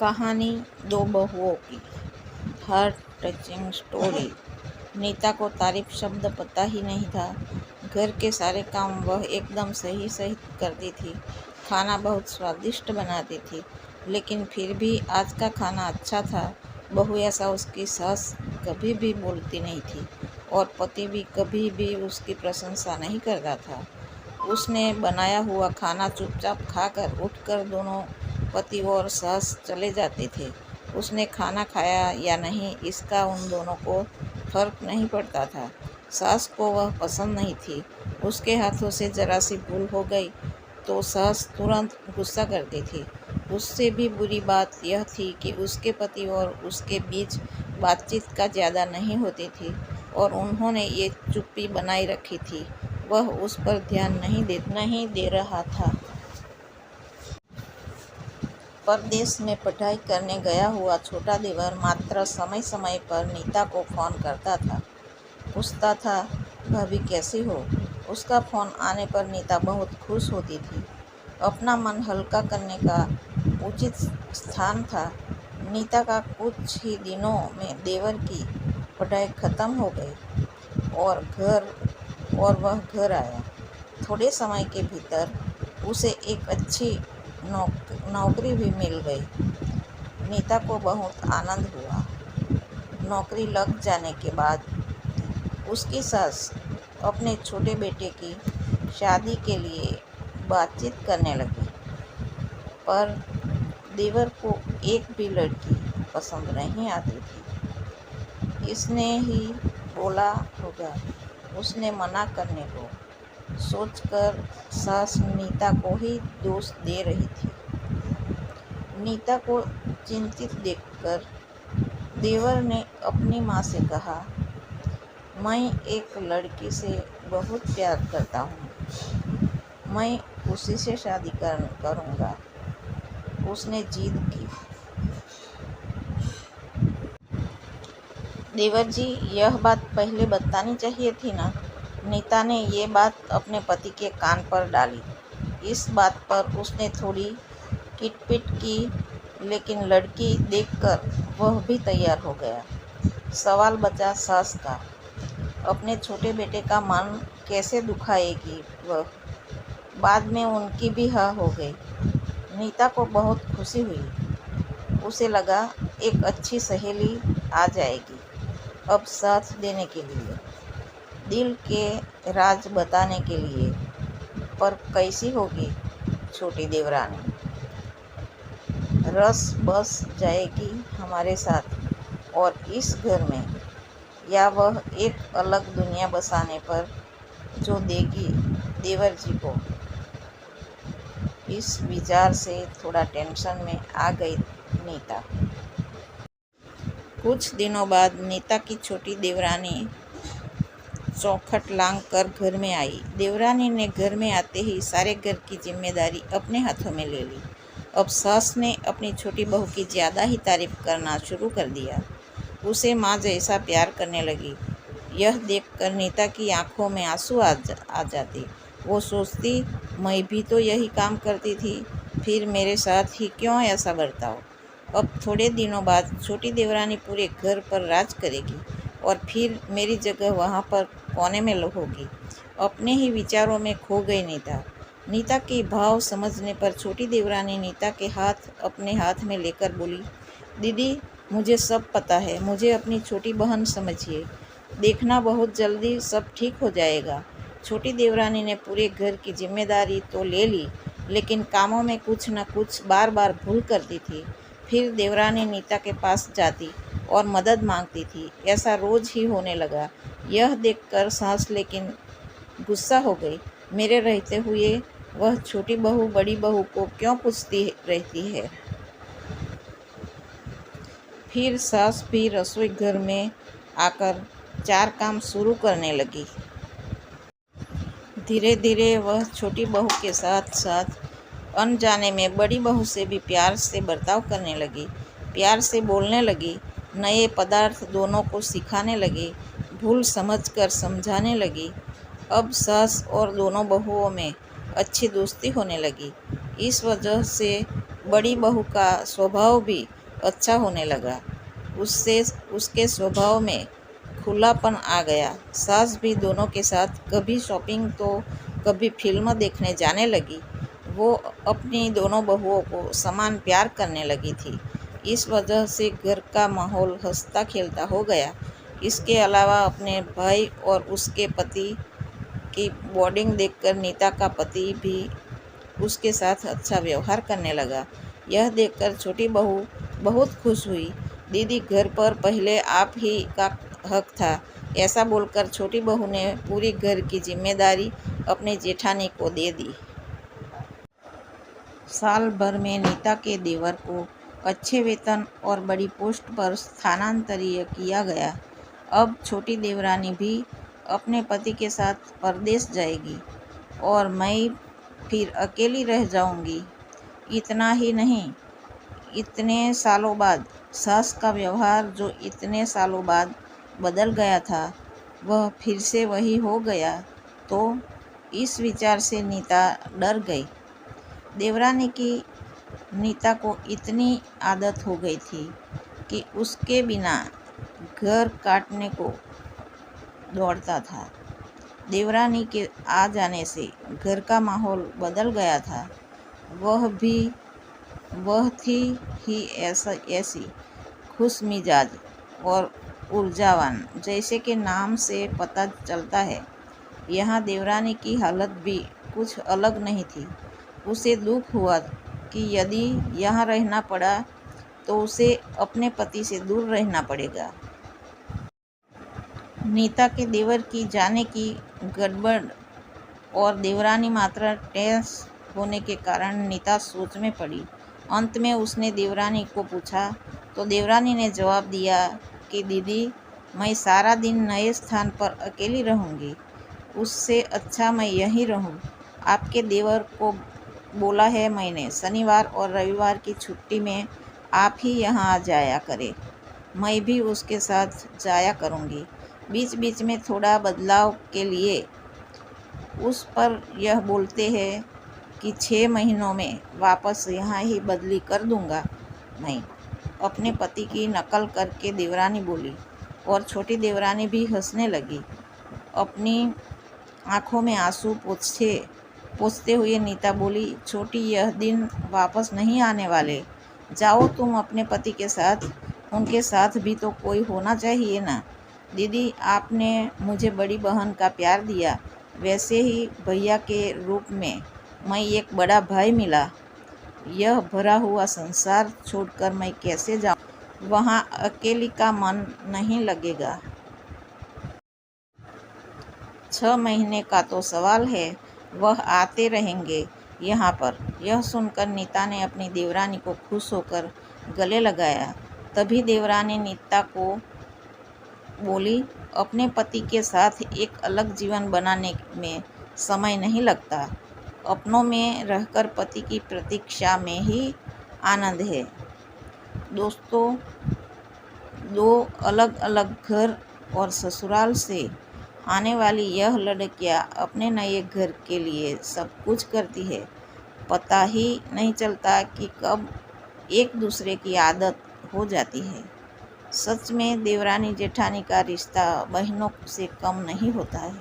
कहानी दो बहुओं की। Heart touching story. नीता को तारीफ शब्द पता ही नहीं था। घर के सारे काम वह एकदम सही सही करती थी। खाना बहुत स्वादिष्ट बनाती थी, लेकिन फिर भी आज का खाना अच्छा था। बहू ऐसा उसकी सास कभी भी बोलती नहीं थी, और पति भी कभी भी उसकी प्रशंसा नहीं करता था। उसने बनाया हुआ खाना चुपचाप खाकर उठकर दोनों पति और सास चले जाते थे। उसने खाना खाया या नहीं, इसका उन दोनों को फर्क नहीं पड़ता था। सास को वह पसंद नहीं थी। उसके हाथों से जरा सी भूल हो गई तो सास तुरंत गुस्सा करती थी। उससे भी बुरी बात यह थी कि उसके पति और उसके बीच बातचीत का ज़्यादा नहीं होती थी, और उन्होंने ये चुप्पी बनाई रखी थी। वह उस पर ध्यान नहीं दे रहा था। परदेश में पढ़ाई करने गया हुआ छोटा देवर मात्र समय समय पर नीता को फ़ोन करता था। पूछता था, भाभी कैसी हो? उसका फ़ोन आने पर नीता बहुत खुश होती थी। अपना मन हल्का करने का उचित स्थान था। नीता का कुछ ही दिनों में देवर की पढ़ाई खत्म हो गई और वह घर आया। थोड़े समय के भीतर उसे एक अच्छी नौकरी भी मिल गई। नीता को बहुत आनंद हुआ। नौकरी लग जाने के बाद उसकी सास अपने छोटे बेटे की शादी के लिए बातचीत करने लगी, पर देवर को एक भी लड़की पसंद नहीं आती थी। इसने ही बोला होगा, उसने मना करने को सोचकर सास नीता को ही दोष दे रही थी। नीता को चिंतित देखकर देवर ने अपनी माँ से कहा, मैं एक लड़की से बहुत प्यार करता हूँ, मैं उसी से शादी करूँगा। उसने जिद की। देवर जी, यह बात पहले बतानी चाहिए थी ना। नीता ने ये बात अपने पति के कान पर डाली। इस बात पर उसने थोड़ी किटपिट की, लेकिन लड़की देखकर वह भी तैयार हो गया। सवाल बचा सास का। अपने छोटे बेटे का मन कैसे दुखाएगी वह। बाद में उनकी भी हाँ हो गई। नीता को बहुत खुशी हुई। उसे लगा एक अच्छी सहेली आ जाएगी अब साथ देने के लिए, दिल के राज बताने के लिए। पर कैसी होगी छोटी देवरानी? रस बस जाएगी हमारे साथ और इस घर में, या वह एक अलग दुनिया बसाने पर जो देगी देवर जी को? इस विचार से थोड़ा टेंशन में आ गई नीता। कुछ दिनों बाद नीता की छोटी देवरानी चौखट लांग कर घर में आई। देवरानी ने घर में आते ही सारे घर की जिम्मेदारी अपने हाथों में ले ली। अब सास ने अपनी छोटी बहू की ज़्यादा ही तारीफ करना शुरू कर दिया। उसे माँ जैसा प्यार करने लगी। यह देखकर नीता की आंखों में आंसू आ जाते। वो सोचती, मैं भी तो यही काम करती थी, फिर मेरे साथ ही क्यों ऐसा बर्ताव? अब थोड़े दिनों बाद छोटी देवरानी पूरे घर पर राज करेगी, और फिर मेरी जगह वहाँ पर कोने में होगी। अपने ही विचारों में खो गई नीता। नीता के भाव समझने पर छोटी देवरानी नीता के हाथ अपने हाथ में लेकर बोली, दीदी, मुझे सब पता है, मुझे अपनी छोटी बहन समझिए। देखना बहुत जल्दी सब ठीक हो जाएगा। छोटी देवरानी ने पूरे घर की जिम्मेदारी तो ले ली, लेकिन कामों में कुछ न कुछ बार बार भूल करती थी। फिर देवरानी नीता के पास जाती और मदद मांगती थी। ऐसा रोज ही होने लगा। यह देखकर सास लेकिन गुस्सा हो गई। मेरे रहते हुए वह छोटी बहू बड़ी बहू को क्यों पूछती रहती है? फिर सास भी रसोई घर में आकर चार काम शुरू करने लगी। धीरे धीरे वह छोटी बहू के साथ साथ अनजाने में बड़ी बहू से भी प्यार से बर्ताव करने लगी। प्यार से बोलने लगी, नए पदार्थ दोनों को सिखाने लगी, भूल समझकर समझाने लगी। अब सास और दोनों बहुओं में अच्छी दोस्ती होने लगी। इस वजह से बड़ी बहू का स्वभाव भी अच्छा होने लगा। उससे उसके स्वभाव में खुलापन आ गया। सास भी दोनों के साथ कभी शॉपिंग तो कभी फिल्म देखने जाने लगी। वो अपनी दोनों बहुओं को समान प्यार करने लगी थी। इस वजह से घर का माहौल हंसता खेलता हो गया। इसके अलावा अपने भाई और उसके पति की बॉन्डिंग देखकर नीता का पति भी उसके साथ अच्छा व्यवहार करने लगा। यह देखकर छोटी बहू बहुत खुश हुई। दीदी, घर पर पहले आप ही का हक था, ऐसा बोलकर छोटी बहू ने पूरी घर की जिम्मेदारी अपनी जेठानी को दे दी। साल भर में नीता के देवर को अच्छे वेतन और बड़ी पोस्ट पर स्थानांतरित किया गया। अब छोटी देवरानी भी अपने पति के साथ परदेश जाएगी और मैं फिर अकेली रह जाऊंगी। इतना ही नहीं, इतने सालों बाद सास का व्यवहार जो इतने सालों बाद बदल गया था, वह फिर से वही हो गया तो इस विचार से नीता डर गई। देवरानी की नीता को इतनी आदत हो गई थी कि उसके बिना घर काटने को दौड़ता था। देवरानी के आ जाने से घर का माहौल बदल गया था। वह थी ही ऐसी खुश मिजाज और ऊर्जावान, जैसे कि नाम से पता चलता है। यहाँ देवरानी की हालत भी कुछ अलग नहीं थी। उसे दुख हुआ कि यदि यहाँ रहना पड़ा तो उसे अपने पति से दूर रहना पड़ेगा। नीता के देवर की जाने की गड़बड़ और देवरानी मात्रा टेंस होने के कारण नीता सोच में पड़ी। अंत में उसने देवरानी को पूछा तो देवरानी ने जवाब दिया कि दीदी, मैं सारा दिन नए स्थान पर अकेली रहूँगी। उससे अच्छा मैं यहीं रहूँ। आपके देवर को बोला है मैंने, शनिवार और रविवार की छुट्टी में आप ही यहाँ आ जाया करें। मैं भी उसके साथ जाया करूँगी। बीच बीच में थोड़ा बदलाव के लिए उस पर यह बोलते हैं कि 6 महीनों में वापस यहाँ ही बदली कर दूँगा मैं, अपने पति की नकल करके देवरानी बोली और छोटी देवरानी भी हंसने लगी। अपनी आंखों में आंसू पोंछते हुए नीता बोली, छोटी, यह दिन वापस नहीं आने वाले। जाओ तुम अपने पति के साथ। उनके साथ भी तो कोई होना चाहिए ना। दीदी, आपने मुझे बड़ी बहन का प्यार दिया, वैसे ही भैया के रूप में मैं एक बड़ा भाई मिला। यह भरा हुआ संसार छोड़कर मैं कैसे जाऊं? वहाँ अकेली का मन नहीं लगेगा। 6 महीने का तो सवाल है, वह आते रहेंगे यहाँ पर। यह सुनकर नीता ने अपनी देवरानी को खुश होकर गले लगाया। तभी देवरानी नीता को बोली, अपने पति के साथ एक अलग जीवन बनाने में समय नहीं लगता। अपनों में रहकर पति की प्रतीक्षा में ही आनंद है। दोस्तों, दो अलग अलग घर और ससुराल से आने वाली यह लड़कियां अपने नए घर के लिए सब कुछ करती है। पता ही नहीं चलता कि कब एक दूसरे की आदत हो जाती है। सच में देवरानी जेठानी का रिश्ता बहनों से कम नहीं होता है।